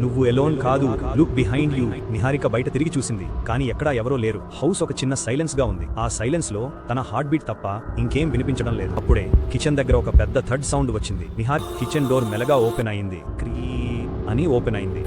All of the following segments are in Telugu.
నువ్వు ఎలోన్ కాదు, లుక్ బిహైండ్ యూ. నిహారిక బయట తిరిగి చూసింది, కానీ ఎక్కడా ఎవరో లేరు. హౌస్ ఒక చిన్న సైలెన్స్ గా ఉంది. ఆ సైలెన్స్ లో తన హార్ట్ బీట్ తప్ప ఇంకేం వినిపించడం లేదు. అప్పుడే కిచెన్ దగ్గర ఒక పెద్ద థర్డ్ సౌండ్ వచ్చింది. నిహార్ కిచెన్ డోర్ మెల్లగా ఓపెన్ అయింది. క్రీ అని ఓపెన్ అయింది.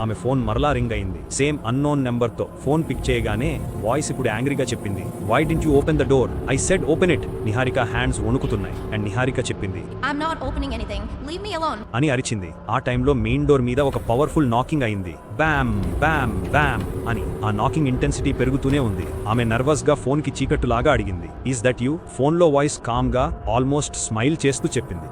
ఆమె ఫోన్ మరలా రింగ్ అయింది. సేమ్ అన్నోన్ నెంబర్ తో. ఫోన్ పిక్ చేయగానే వాయిస్ ఇప్పుడు యాంగ్రీగా చెప్పింది, why didn't you open the door? I said open it. Niharika hands వణుకుతున్నాయి. అండ్ నిహారిక చెప్పింది, I'm not opening anything. Leave me alone. అని అరిచింది. ఆ టైంలో మెయిన్ డోర్ మీద ఒక పవర్ఫుల్ నాకింగ్ అయింది. బ్యామ్ బ్యామ్ బ్యామ్ అని. ఆ నాకింగ్ ఇంటెన్సిటీ పెరుగుతూనే ఉంది. ఆమె నర్వస్ గా ఫోన్ కి చీకట్టులాగా అడిగింది, ఈస్ దట్ యూ? ఫోన్ లో వాయిస్ కామ్ గా ఆల్మోస్ట్ స్మైల్ చేస్తూ చెప్పింది.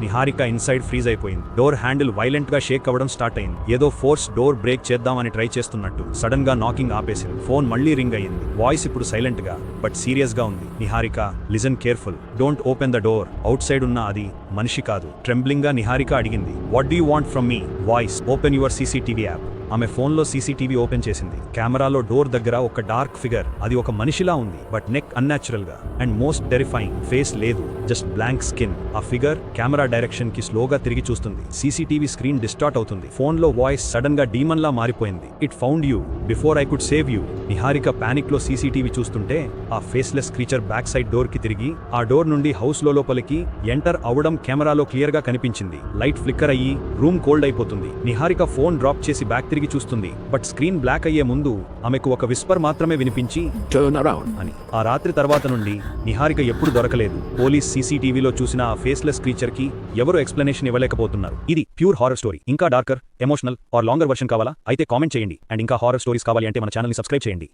నిహారిక ఇన్సైడ్ ఫ్రీజ్ అయిపోయింది. డోర్ హ్యాండిల్ వైలెంట్ గా షేక్ అవ్వడం స్టార్ట్ అయింది. ఏదో ఫోర్స్ డోర్ బ్రేక్ చేద్దామని ట్రై చేస్తున్నట్టు. సడన్ గా నాకింగ్ ఆపేసింది. ఫోన్ మళ్లీ రింగ్ అయ్యింది. వాయిస్ ఇప్పుడు సైలెంట్ గా బట్ సీరియస్ గా ఉంది. Niharika, listen careful, don't open the door. Out side ఉన్న అది మనిషి కాదు. ట్రెంబ్లింగ్ గా నిహారిక అడిగింది, what do you want from me? Voice, open your CCTV app. ఆమె ఫోన్లో సీసీటీవీ ఓపెన్ చేసింది. కెమెరాలో డోర్ దగ్గర ఒక డార్క్ ఫిగర్. అది ఒక మనిషిలా ఉంది, బట్ నెక్ అన్యాచురల్ గా. అండ్ మోస్ట్ టెరిఫైయింగ్, ఫేస్ లేదు, జస్ట్ బ్లాంక్ స్కిన్. ఆ ఫిగర్ కెమెరా డైరెక్షన్ కి స్లోగా తిరిగి చూస్తుంది. సీసీటీవీ స్క్రీన్ డిస్టార్ట్ అవుతుంది. ఫోన్ లో వాయిస్ సడన్ గా డీమన్ లా మారిపోయింది. It found you before I could save you. Niharika panic లో సీసీటీవీ చూస్తుంటే ఆ faceless creature back side door కి తిరిగి ఆ డోర్ నుండి హౌస్ లోపలికి ఎంటర్ అవడం కెమెరాలో క్లియర్ గా కనిపించింది. లైట్ ఫ్లిక్కర్ అయ్యి రూమ్ కోల్డ్ అయిపోతుంది. నిహారిక ఫోన్ డ్రాప్ చేసి బ్యాక్ తిరిగి చూస్తుంది. బట్ స్క్రీన్ బ్లాక్ అయ్యే ముందు ఆమెకు ఒక విస్పర్ మాత్రమే వినిపించి, టర్న్ అరౌండ్ అని. ఆ రాత్రి తర్వాత నుండి నిహారిక ఎప్పుడు దొరకలేదు. పోలీస్ సీసీటీవీలో చూసిన ఆ ఫేస్లెస్ క్రీచర్ కి ఎవరు ఎక్స్ప్లెనేషన్ ఇవ్వలేకపోతున్నారు. ఇది ప్యూర్ హారర్ స్టోరీ. ఇంకా darker, emotional are longer version కావాలా? అయితే కామెంట్ చేయండి. అండ్ ఇంకా హారర్ స్టోరీస్ కావాలి అంటే మన ఛానల్ ని సబ్స్క్రైబ్ చేయండి.